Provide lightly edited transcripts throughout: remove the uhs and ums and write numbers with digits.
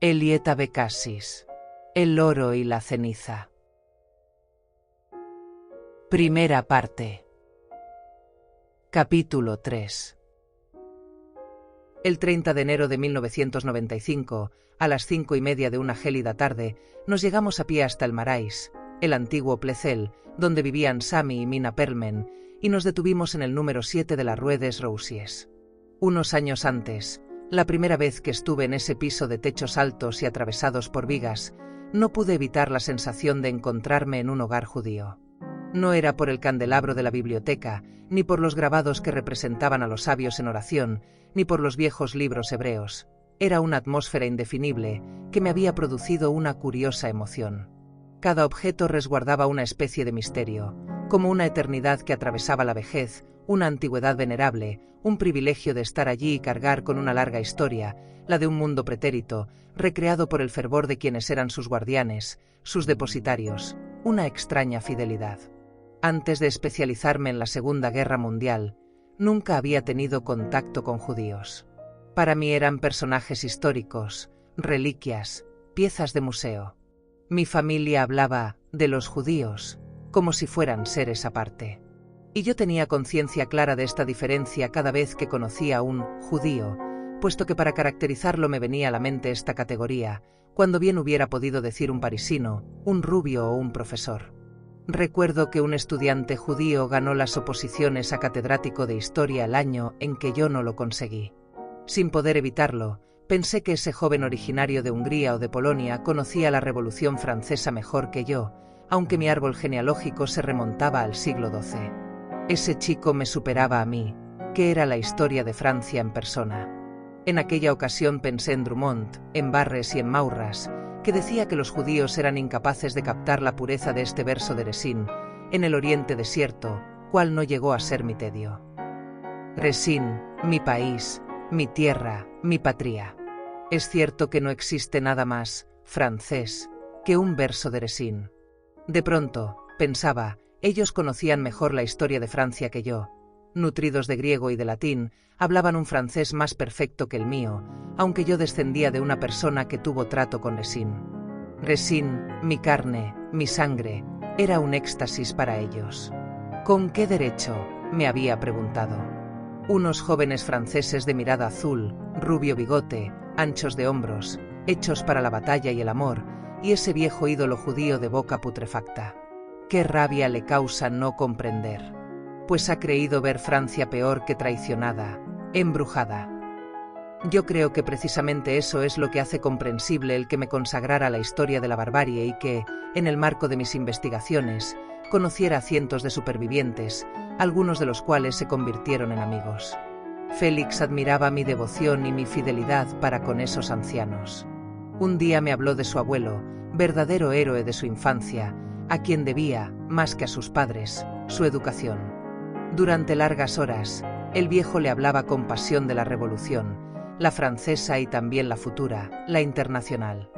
Elieta Bekassis. El oro y la ceniza. Primera parte. Capítulo 3. El 30 de enero de 1995, a las 5:30 de una gélida tarde, nos llegamos a pie hasta el Marais, el antiguo Plecel, donde vivían Sami y Mina Perlman, y nos detuvimos en el número 7 de la Rue des Rousiers. Unos años antes, la primera vez que estuve en ese piso de techos altos y atravesados por vigas, no pude evitar la sensación de encontrarme en un hogar judío. No era por el candelabro de la biblioteca, ni por los grabados que representaban a los sabios en oración, ni por los viejos libros hebreos. Era una atmósfera indefinible que me había producido una curiosa emoción. Cada objeto resguardaba una especie de misterio, como una eternidad que atravesaba la vejez, una antigüedad venerable, un privilegio de estar allí y cargar con una larga historia, la de un mundo pretérito, recreado por el fervor de quienes eran sus guardianes, sus depositarios, una extraña fidelidad. Antes de especializarme en la Segunda Guerra Mundial, nunca había tenido contacto con judíos. Para mí eran personajes históricos, reliquias, piezas de museo. Mi familia hablaba de los judíos como si fueran seres aparte. Y yo tenía conciencia clara de esta diferencia cada vez que conocía a un judío, puesto que para caracterizarlo me venía a la mente esta categoría, cuando bien hubiera podido decir un parisino, un rubio o un profesor. Recuerdo que un estudiante judío ganó las oposiciones a catedrático de historia el año en que yo no lo conseguí. Sin poder evitarlo, pensé que ese joven originario de Hungría o de Polonia conocía la Revolución Francesa mejor que yo, aunque mi árbol genealógico se remontaba al siglo XII. Ese chico me superaba a mí, que era la historia de Francia en persona. En aquella ocasión pensé en Drummond, en Barres y en Maurras, que decía que los judíos eran incapaces de captar la pureza de este verso de Resín, en el oriente desierto, cual no llegó a ser mi tedio. Resín, mi país, mi tierra, mi patria. Es cierto que no existe nada más francés que un verso de Resín. De pronto, pensaba, ellos conocían mejor la historia de Francia que yo. Nutridos de griego y de latín, hablaban un francés más perfecto que el mío, aunque yo descendía de una persona que tuvo trato con Resín. Resín, mi carne, mi sangre, era un éxtasis para ellos. ¿Con qué derecho?, me había preguntado. Unos jóvenes franceses de mirada azul, rubio bigote, anchos de hombros, hechos para la batalla y el amor, y ese viejo ídolo judío de boca putrefacta. Qué rabia le causa no comprender. Pues ha creído ver Francia peor que traicionada, embrujada. Yo creo que precisamente eso es lo que hace comprensible el que me consagrara a la historia de la barbarie y que, en el marco de mis investigaciones, conociera a cientos de supervivientes, algunos de los cuales se convirtieron en amigos. Félix admiraba mi devoción y mi fidelidad para con esos ancianos. Un día me habló de su abuelo, verdadero héroe de su infancia, a quien debía, más que a sus padres, su educación. Durante largas horas, el viejo le hablaba con pasión de la revolución, la francesa y también la futura, la internacional.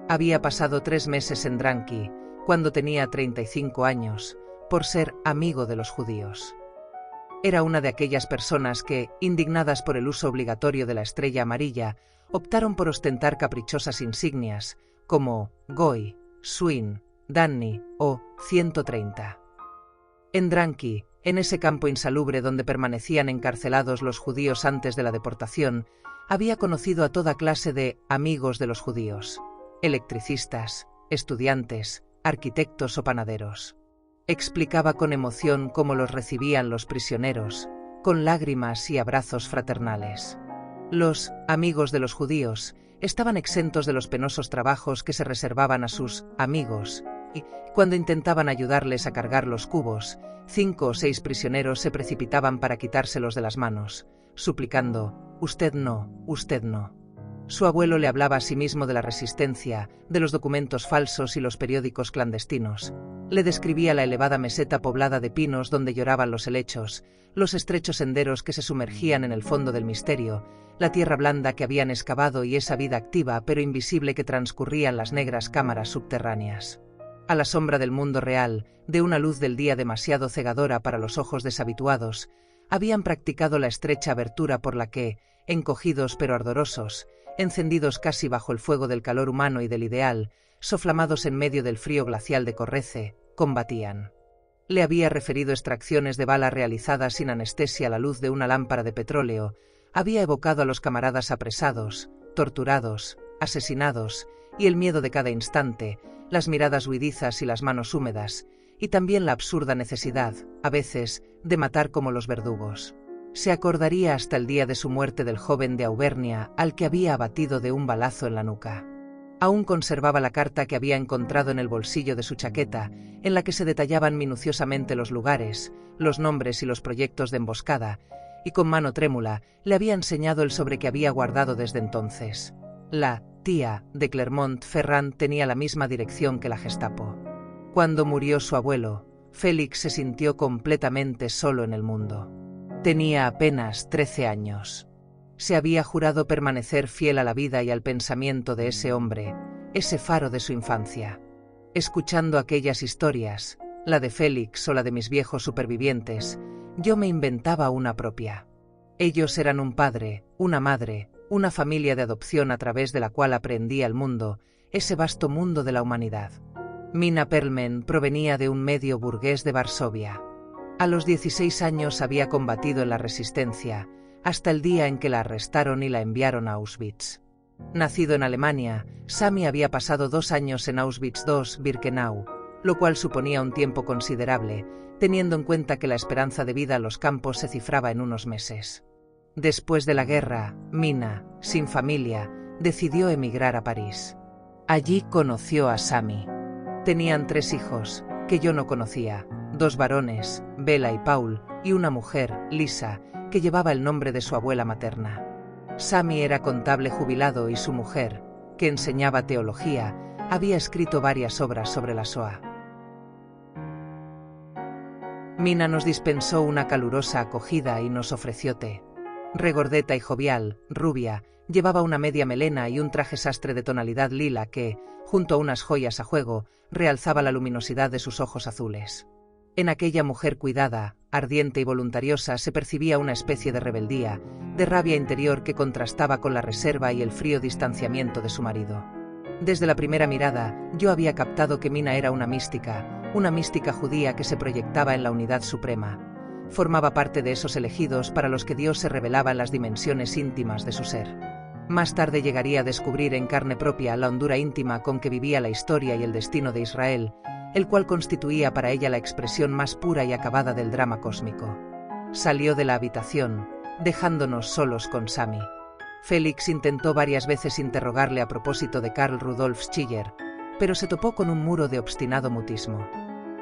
Había pasado 3 meses en Dranki, cuando tenía 35 años, por ser amigo de los judíos. Era una de aquellas personas que, indignadas por el uso obligatorio de la estrella amarilla, optaron por ostentar caprichosas insignias, como Goy, Swin, Danny o 130. En Dranki, en ese campo insalubre donde permanecían encarcelados los judíos antes de la deportación, había conocido a toda clase de amigos de los judíos, electricistas, estudiantes, arquitectos o panaderos. Explicaba con emoción cómo los recibían los prisioneros, con lágrimas y abrazos fraternales. Los amigos de los judíos estaban exentos de los penosos trabajos que se reservaban a sus amigos, y, cuando intentaban ayudarles a cargar los cubos, 5 o 6 prisioneros se precipitaban para quitárselos de las manos, suplicando, «Usted no, usted no». Su abuelo le hablaba a sí mismo de la resistencia, de los documentos falsos y los periódicos clandestinos. Le describía la elevada meseta poblada de pinos donde lloraban los helechos, los estrechos senderos que se sumergían en el fondo del misterio, la tierra blanda que habían excavado y esa vida activa pero invisible que transcurría en las negras cámaras subterráneas. A la sombra del mundo real, de una luz del día demasiado cegadora para los ojos deshabituados, habían practicado la estrecha abertura por la que, encogidos pero ardorosos, encendidos casi bajo el fuego del calor humano y del ideal, soflamados en medio del frío glacial de Correce, combatían. Le había referido extracciones de bala realizadas sin anestesia a la luz de una lámpara de petróleo, había evocado a los camaradas apresados, torturados, asesinados, y el miedo de cada instante, las miradas huidizas y las manos húmedas, y también la absurda necesidad, a veces, de matar como los verdugos. Se acordaría hasta el día de su muerte del joven de Auvernia al que había abatido de un balazo en la nuca. Aún conservaba la carta que había encontrado en el bolsillo de su chaqueta, en la que se detallaban minuciosamente los lugares, los nombres y los proyectos de emboscada, y con mano trémula le había enseñado el sobre que había guardado desde entonces. La tía de Clermont-Ferrand tenía la misma dirección que la Gestapo. Cuando murió su abuelo, Félix se sintió completamente solo en el mundo. Tenía apenas 13 años. Se había jurado permanecer fiel a la vida y al pensamiento de ese hombre, ese faro de su infancia. Escuchando aquellas historias, la de Félix o la de mis viejos supervivientes, yo me inventaba una propia. Ellos eran un padre, una madre, una familia de adopción a través de la cual aprendía el mundo, ese vasto mundo de la humanidad. Mina Perlman provenía de un medio burgués de Varsovia. A los 16 años había combatido en la resistencia, hasta el día en que la arrestaron y la enviaron a Auschwitz. Nacido en Alemania, Sami había pasado 2 años en Auschwitz II-Birkenau, lo cual suponía un tiempo considerable, teniendo en cuenta que la esperanza de vida a los campos se cifraba en unos meses. Después de la guerra, Mina, sin familia, decidió emigrar a París. Allí conoció a Sami. Tenían 3 hijos, que yo no conocía, 2 varones, Bela y Paul, y una mujer, Lisa, que llevaba el nombre de su abuela materna. Sami era contable jubilado y su mujer, que enseñaba teología, había escrito varias obras sobre la Shoah. Mina nos dispensó una calurosa acogida y nos ofreció té. Regordeta y jovial, rubia, llevaba una media melena y un traje sastre de tonalidad lila que, junto a unas joyas a juego, realzaba la luminosidad de sus ojos azules. En aquella mujer cuidada, ardiente y voluntariosa se percibía una especie de rebeldía, de rabia interior que contrastaba con la reserva y el frío distanciamiento de su marido. Desde la primera mirada, yo había captado que Mina era una mística judía que se proyectaba en la unidad suprema. Formaba parte de esos elegidos para los que Dios se revelaba en las dimensiones íntimas de su ser. Más tarde llegaría a descubrir en carne propia la hondura íntima con que vivía la historia y el destino de Israel, el cual constituía para ella la expresión más pura y acabada del drama cósmico. Salió de la habitación, dejándonos solos con Sami. Félix intentó varias veces interrogarle a propósito de Karl Rudolf Schiller, pero se topó con un muro de obstinado mutismo.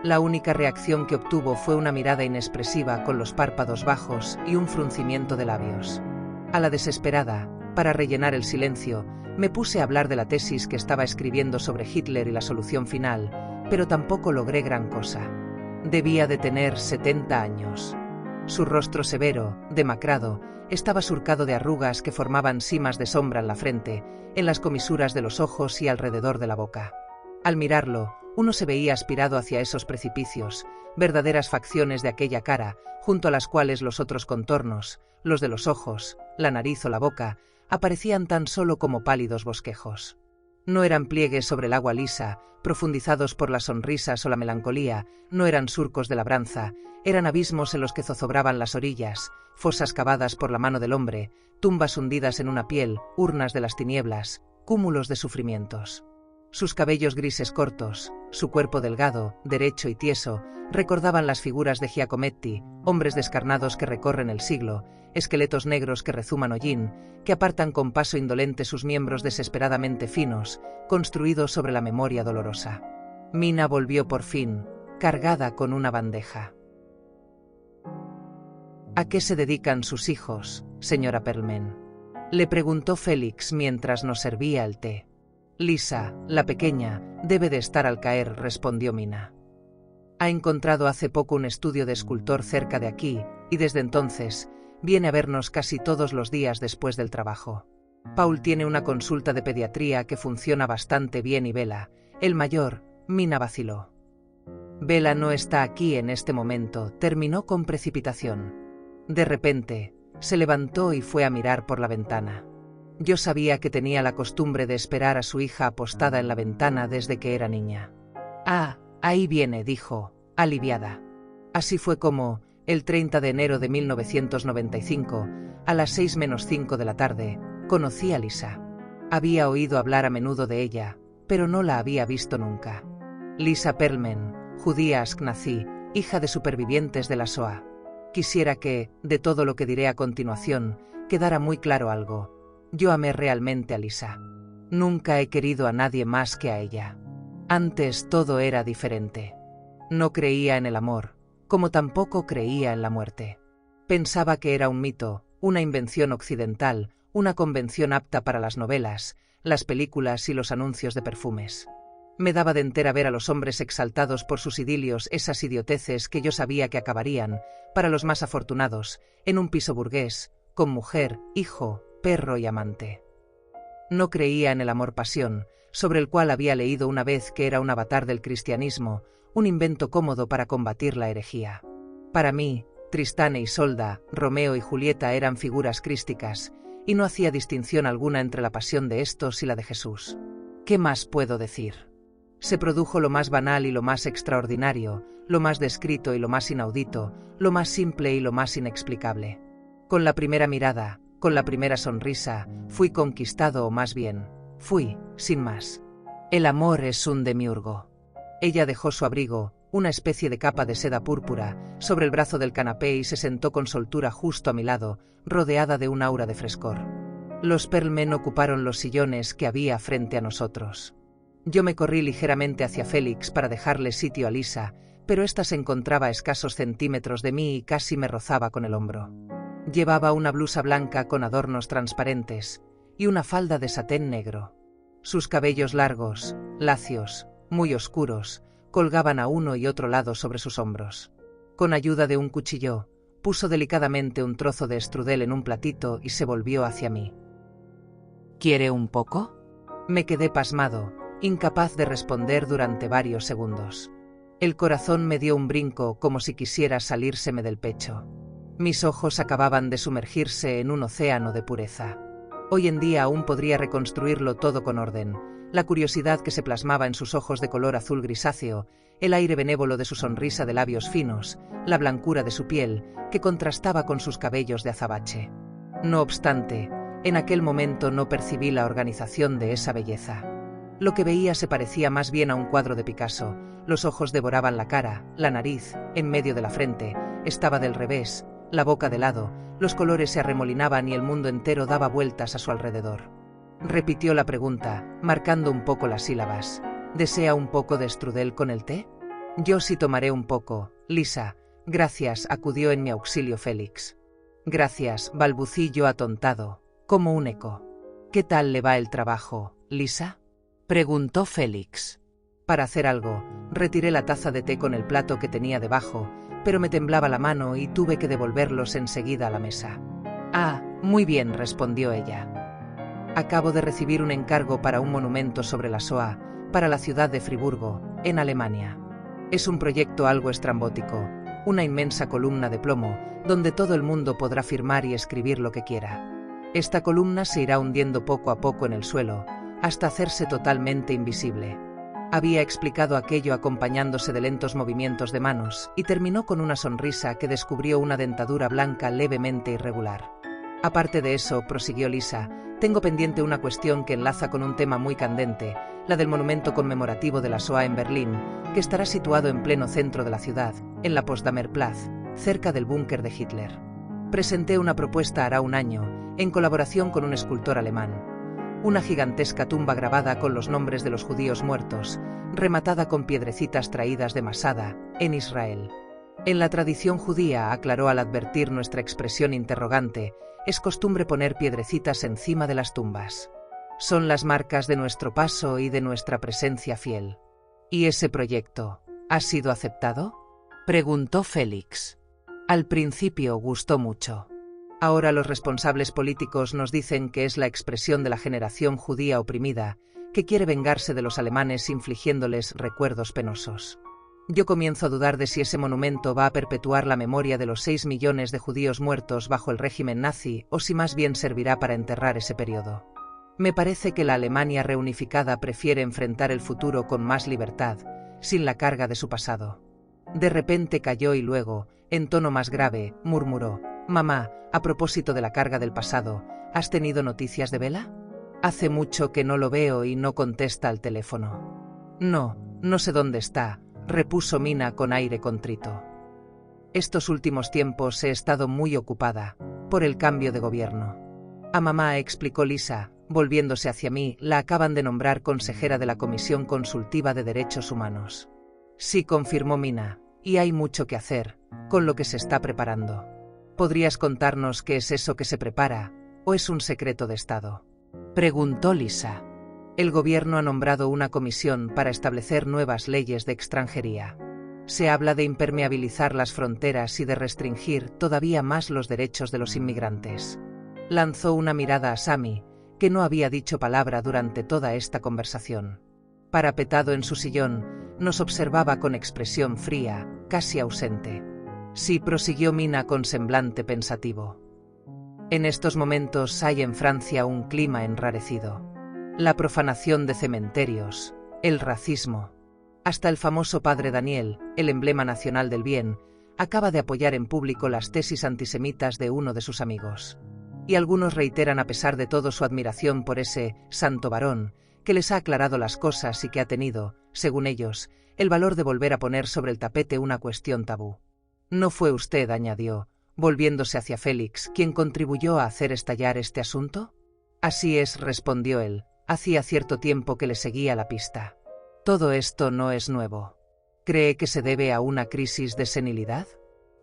La única reacción que obtuvo fue una mirada inexpresiva con los párpados bajos y un fruncimiento de labios. A la desesperada, para rellenar el silencio, me puse a hablar de la tesis que estaba escribiendo sobre Hitler y la solución final, pero tampoco logré gran cosa. Debía de tener 70 años. Su rostro severo, demacrado, estaba surcado de arrugas que formaban simas de sombra en la frente, en las comisuras de los ojos y alrededor de la boca. Al mirarlo, uno se veía aspirado hacia esos precipicios, verdaderas facciones de aquella cara, junto a las cuales los otros contornos, los de los ojos, la nariz o la boca, aparecían tan solo como pálidos bosquejos. No eran pliegues sobre el agua lisa, profundizados por las sonrisas o la melancolía, no eran surcos de labranza, eran abismos en los que zozobraban las orillas, fosas cavadas por la mano del hombre, tumbas hundidas en una piel, urnas de las tinieblas, cúmulos de sufrimientos. Sus cabellos grises cortos, su cuerpo delgado, derecho y tieso, recordaban las figuras de Giacometti, hombres descarnados que recorren el siglo, esqueletos negros que rezuman hollín, que apartan con paso indolente sus miembros desesperadamente finos, construidos sobre la memoria dolorosa. Mina volvió por fin, cargada con una bandeja. ¿A qué se dedican sus hijos, señora Perlman?, le preguntó Félix mientras nos servía el té. Lisa, la pequeña, debe de estar al caer, respondió Mina. Ha encontrado hace poco un estudio de escultor cerca de aquí, y desde entonces viene a vernos casi todos los días después del trabajo. Paul tiene una consulta de pediatría que funciona bastante bien y Bela, el mayor, Mina vaciló. Bela no está aquí en este momento, terminó con precipitación. De repente, se levantó y fue a mirar por la ventana. Yo sabía que tenía la costumbre de esperar a su hija apostada en la ventana desde que era niña. «Ah, ahí viene», dijo, aliviada. Así fue como, el 30 de enero de 1995, a las 6:05 de la tarde, conocí a Lisa. Había oído hablar a menudo de ella, pero no la había visto nunca. Lisa Perlman, judía askenazí, hija de supervivientes de la Shoah. Quisiera que, de todo lo que diré a continuación, quedara muy claro algo. Yo amé realmente a Lisa. Nunca he querido a nadie más que a ella. Antes todo era diferente. No creía en el amor, como tampoco creía en la muerte. Pensaba que era un mito, una invención occidental, una convención apta para las novelas, las películas y los anuncios de perfumes. Me daba de entera ver a los hombres exaltados por sus idilios esas idioteces que yo sabía que acabarían, para los más afortunados, en un piso burgués, con mujer, hijo, perro y amante. No creía en el amor-pasión, sobre el cual había leído una vez que era un avatar del cristianismo, un invento cómodo para combatir la herejía. Para mí, Tristán e Isolda, Romeo y Julieta eran figuras crísticas, y no hacía distinción alguna entre la pasión de estos y la de Jesús. ¿Qué más puedo decir? Se produjo lo más banal y lo más extraordinario, lo más descrito y lo más inaudito, lo más simple y lo más inexplicable. Con la primera mirada, con la primera sonrisa, fui conquistado, o más bien, fui, sin más. El amor es un demiurgo. Ella dejó su abrigo, una especie de capa de seda púrpura, sobre el brazo del canapé y se sentó con soltura justo a mi lado, rodeada de un aura de frescor. Los Perlman ocuparon los sillones que había frente a nosotros. Yo me corrí ligeramente hacia Félix para dejarle sitio a Lisa, pero ésta se encontraba a escasos centímetros de mí y casi me rozaba con el hombro. Llevaba una blusa blanca con adornos transparentes y una falda de satén negro. Sus cabellos largos, lacios, muy oscuros, colgaban a uno y otro lado sobre sus hombros. Con ayuda de un cuchillo, puso delicadamente un trozo de strudel en un platito y se volvió hacia mí. ¿Quiere un poco? Me quedé pasmado, incapaz de responder durante varios segundos. El corazón me dio un brinco como si quisiera salírseme del pecho. Mis ojos acababan de sumergirse en un océano de pureza. Hoy en día aún podría reconstruirlo todo con orden. La curiosidad que se plasmaba en sus ojos de color azul grisáceo, el aire benévolo de su sonrisa de labios finos, la blancura de su piel, que contrastaba con sus cabellos de azabache. No obstante, en aquel momento no percibí la organización de esa belleza. Lo que veía se parecía más bien a un cuadro de Picasso. Los ojos devoraban la cara, la nariz, en medio de la frente, estaba del revés, la boca de lado, los colores se arremolinaban y el mundo entero daba vueltas a su alrededor. Repitió la pregunta, marcando un poco las sílabas. ¿Desea un poco de strudel con el té? Yo sí tomaré un poco, Lisa. Gracias, acudió en mi auxilio Félix. Gracias, balbucí yo atontado, como un eco. ¿Qué tal le va el trabajo, Lisa? Preguntó Félix. Para hacer algo, retiré la taza de té con el plato que tenía debajo, pero me temblaba la mano y tuve que devolverlos enseguida a la mesa. Ah, muy bien, respondió ella. Acabo de recibir un encargo para un monumento sobre la Shoah, para la ciudad de Friburgo, en Alemania. Es un proyecto algo estrambótico, una inmensa columna de plomo, donde todo el mundo podrá firmar y escribir lo que quiera. Esta columna se irá hundiendo poco a poco en el suelo, hasta hacerse totalmente invisible. Había explicado aquello acompañándose de lentos movimientos de manos, y terminó con una sonrisa que descubrió una dentadura blanca levemente irregular. Aparte de eso, prosiguió Lisa, tengo pendiente una cuestión que enlaza con un tema muy candente, la del monumento conmemorativo de la Shoah en Berlín, que estará situado en pleno centro de la ciudad, en la Potsdamer Platz, cerca del búnker de Hitler. Presenté una propuesta hará un año, en colaboración con un escultor alemán. Una gigantesca tumba grabada con los nombres de los judíos muertos, rematada con piedrecitas traídas de Masada, en Israel. En la tradición judía, aclaró al advertir nuestra expresión interrogante, es costumbre poner piedrecitas encima de las tumbas. Son las marcas de nuestro paso y de nuestra presencia fiel. ¿Y ese proyecto ha sido aceptado?, preguntó Félix. Al principio gustó mucho. Ahora los responsables políticos nos dicen que es la expresión de la generación judía oprimida, que quiere vengarse de los alemanes infligiéndoles recuerdos penosos. Yo comienzo a dudar de si ese monumento va a perpetuar la memoria de los 6 millones de judíos muertos bajo el régimen nazi o si más bien servirá para enterrar ese periodo. Me parece que la Alemania reunificada prefiere enfrentar el futuro con más libertad, sin la carga de su pasado. De repente calló y luego, en tono más grave, murmuró: «Mamá, a propósito de la carga del pasado, ¿has tenido noticias de Bela? Hace mucho que no lo veo y no contesta al teléfono». No sé dónde está», repuso Mina con aire contrito. «Estos últimos tiempos he estado muy ocupada, por el cambio de gobierno». «A mamá», explicó Lisa, volviéndose hacia mí, «la acaban de nombrar consejera de la Comisión Consultiva de Derechos Humanos». «Sí», confirmó Mina, «y hay mucho que hacer, con lo que se está preparando». «¿Podrías contarnos qué es eso que se prepara, o es un secreto de Estado?», preguntó Lisa. «El gobierno ha nombrado una comisión para establecer nuevas leyes de extranjería. Se habla de impermeabilizar las fronteras y de restringir todavía más los derechos de los inmigrantes». Lanzó una mirada a Sami, que no había dicho palabra durante toda esta conversación. Parapetado en su sillón, nos observaba con expresión fría, casi ausente. «Sí», prosiguió Mina con semblante pensativo. «En estos momentos hay en Francia un clima enrarecido. La profanación de cementerios, el racismo. Hasta el famoso padre Daniel, el emblema nacional del bien, acaba de apoyar en público las tesis antisemitas de uno de sus amigos. Y algunos reiteran a pesar de todo su admiración por ese santo varón, que les ha aclarado las cosas y que ha tenido, según ellos, el valor de volver a poner sobre el tapete una cuestión tabú. No fue usted», añadió, volviéndose hacia Félix, «quien contribuyó a hacer estallar este asunto». «Así es», respondió él, «hacía cierto tiempo que le seguía la pista. Todo esto no es nuevo». «¿Cree que se debe a una crisis de senilidad?»,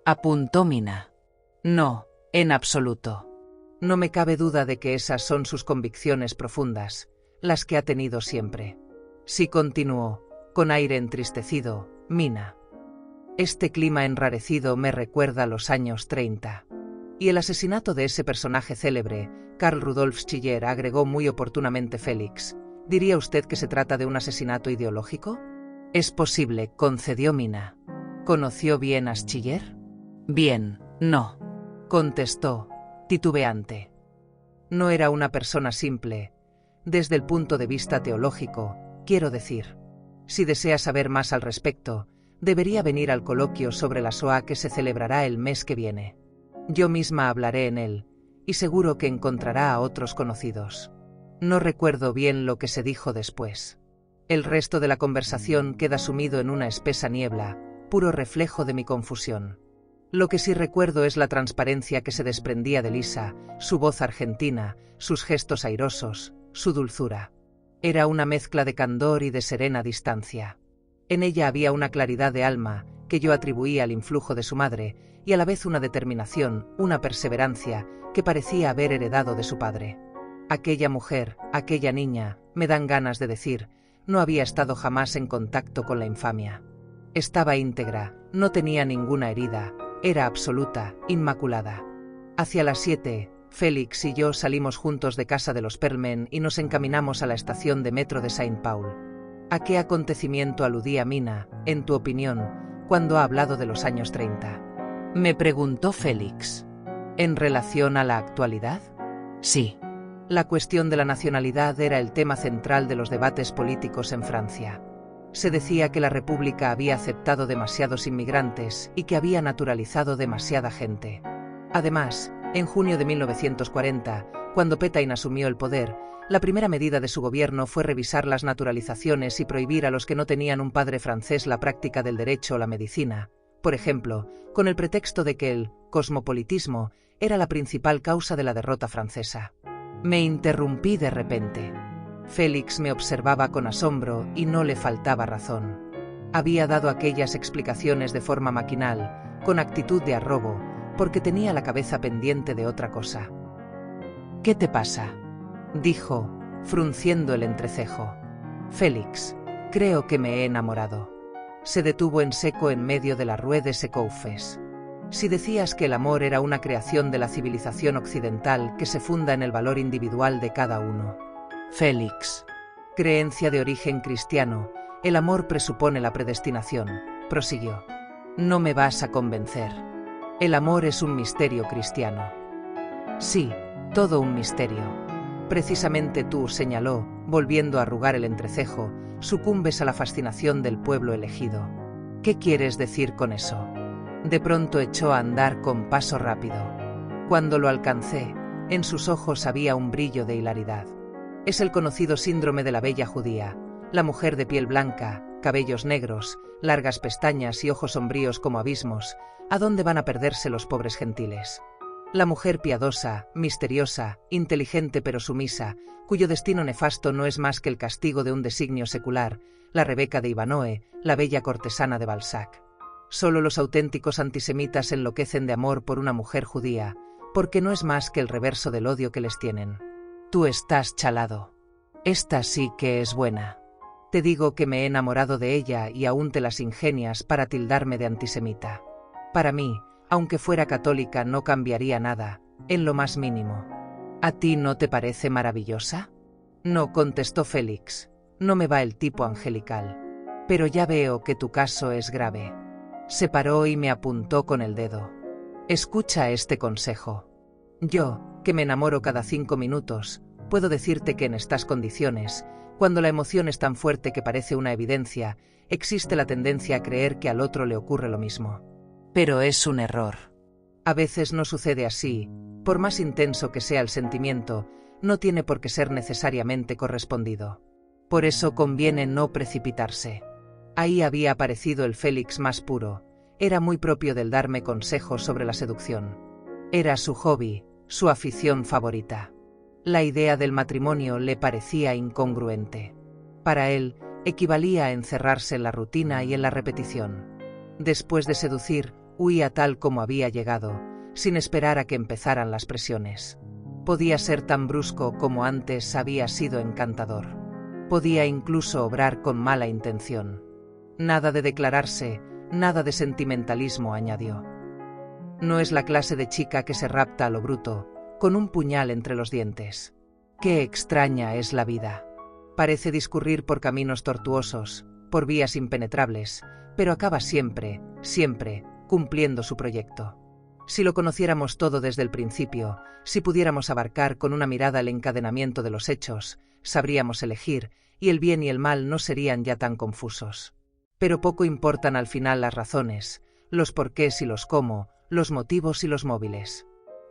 apuntó Mina. «No, en absoluto. No me cabe duda de que esas son sus convicciones profundas, las que ha tenido siempre». «Sí», continuó, con aire entristecido, Mina. «Este clima enrarecido me recuerda a los años 30. Y el asesinato de ese personaje célebre, Karl Rudolf Schiller», agregó muy oportunamente Félix. «¿Diría usted que se trata de un asesinato ideológico?». «Es posible», concedió Mina. «¿Conoció bien a Schiller?». «Bien, no», contestó, titubeante. «No era una persona simple, desde el punto de vista teológico, quiero decir. Si desea saber más al respecto, debería venir al coloquio sobre la Shoah que se celebrará el mes que viene. Yo misma hablaré en él, y seguro que encontrará a otros conocidos». No recuerdo bien lo que se dijo después. El resto de la conversación queda sumido en una espesa niebla, puro reflejo de mi confusión. Lo que sí recuerdo es la transparencia que se desprendía de Lisa, su voz argentina, sus gestos airosos, su dulzura. Era una mezcla de candor y de serena distancia. En ella había una claridad de alma que yo atribuía al influjo de su madre y a la vez una determinación, una perseverancia que parecía haber heredado de su padre. Aquella mujer, aquella niña, me dan ganas de decir, no había estado jamás en contacto con la infamia. Estaba íntegra, no tenía ninguna herida, era absoluta, inmaculada. Hacia las 7, Félix y yo salimos juntos de casa de los Perlman y nos encaminamos a la estación de metro de Saint Paul. ¿A qué acontecimiento aludía Mina, en tu opinión, cuando ha hablado de los años 30? Me preguntó Félix. ¿En relación a la actualidad? Sí. La cuestión de la nacionalidad era el tema central de los debates políticos en Francia. Se decía que la República había aceptado demasiados inmigrantes y que había naturalizado demasiada gente. Además, en junio de 1940, cuando Pétain asumió el poder, la primera medida de su gobierno fue revisar las naturalizaciones y prohibir a los que no tenían un padre francés la práctica del derecho o la medicina, por ejemplo, con el pretexto de que el cosmopolitismo era la principal causa de la derrota francesa. Me interrumpí de repente. Félix me observaba con asombro y no le faltaba razón. Había dado aquellas explicaciones de forma maquinal, con actitud de arrobo, porque tenía la cabeza pendiente de otra cosa. «¿Qué te pasa?», dijo, frunciendo el entrecejo. «Félix, creo que me he enamorado». Se detuvo en seco en medio de la Rue de Secoufes. «Si decías que el amor era una creación de la civilización occidental que se funda en el valor individual de cada uno». «Félix, creencia de origen cristiano, el amor presupone la predestinación. prosiguió. No me vas a convencer. El amor es un misterio cristiano. Sí, todo un misterio. Precisamente tú, señaló, volviendo a arrugar el entrecejo, sucumbes a la fascinación del pueblo elegido. ¿Qué quieres decir con eso? De pronto echó a andar con paso rápido. Cuando lo alcancé, en sus ojos había un brillo de hilaridad. Es el conocido síndrome de la bella judía, la mujer de piel blanca, cabellos negros, largas pestañas y ojos sombríos como abismos, ¿a dónde van a perderse los pobres gentiles? La mujer piadosa, misteriosa, inteligente pero sumisa, cuyo destino nefasto no es más que el castigo de un designio secular, la Rebeca de Ivanoe, la bella cortesana de Balzac. Solo los auténticos antisemitas enloquecen de amor por una mujer judía, porque no es más que el reverso del odio que les tienen. Tú estás chalado. Esta sí que es buena. Te digo que me he enamorado de ella y aún te las ingenias para tildarme de antisemita. Para mí, aunque fuera católica, no cambiaría nada, en lo más mínimo. ¿A ti no te parece maravillosa? No, contestó Félix. No me va el tipo angelical. Pero ya veo que tu caso es grave. Se paró y me apuntó con el dedo. Escucha este consejo. Yo, que me enamoro cada 5 minutos, puedo decirte que en estas condiciones, cuando la emoción es tan fuerte que parece una evidencia, existe la tendencia a creer que al otro le ocurre lo mismo. Pero es un error. A veces no sucede así. Por más intenso que sea el sentimiento, no tiene por qué ser necesariamente correspondido. Por eso conviene no precipitarse. Ahí había aparecido el Félix más puro. Era muy propio del darme consejos sobre la seducción. Era su hobby, su afición favorita. La idea del matrimonio le parecía incongruente. Para él, equivalía a encerrarse en la rutina y en la repetición. Después de seducir, huía tal como había llegado, sin esperar a que empezaran las presiones. Podía ser tan brusco como antes había sido encantador. Podía incluso obrar con mala intención. Nada de declararse, nada de sentimentalismo, añadió. No es la clase de chica que se rapta a lo bruto, con un puñal entre los dientes. Qué extraña es la vida. Parece discurrir por caminos tortuosos, por vías impenetrables, pero acaba siempre, siempre, cumpliendo su proyecto. Si lo conociéramos todo desde el principio, si pudiéramos abarcar con una mirada el encadenamiento de los hechos, sabríamos elegir, y el bien y el mal no serían ya tan confusos. Pero poco importan al final las razones, los porqués y los cómo, los motivos y los móviles.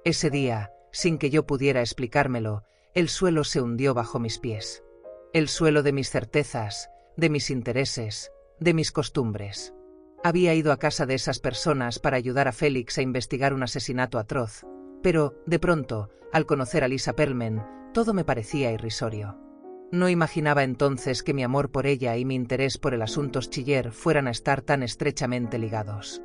Ese día, sin que yo pudiera explicármelo, el suelo se hundió bajo mis pies. El suelo de mis certezas, de mis intereses, de mis costumbres. Había ido a casa de esas personas para ayudar a Félix a investigar un asesinato atroz, pero, de pronto, al conocer a Lisa Perlman, todo me parecía irrisorio. No imaginaba entonces que mi amor por ella y mi interés por el asunto Schiller fueran a estar tan estrechamente ligados.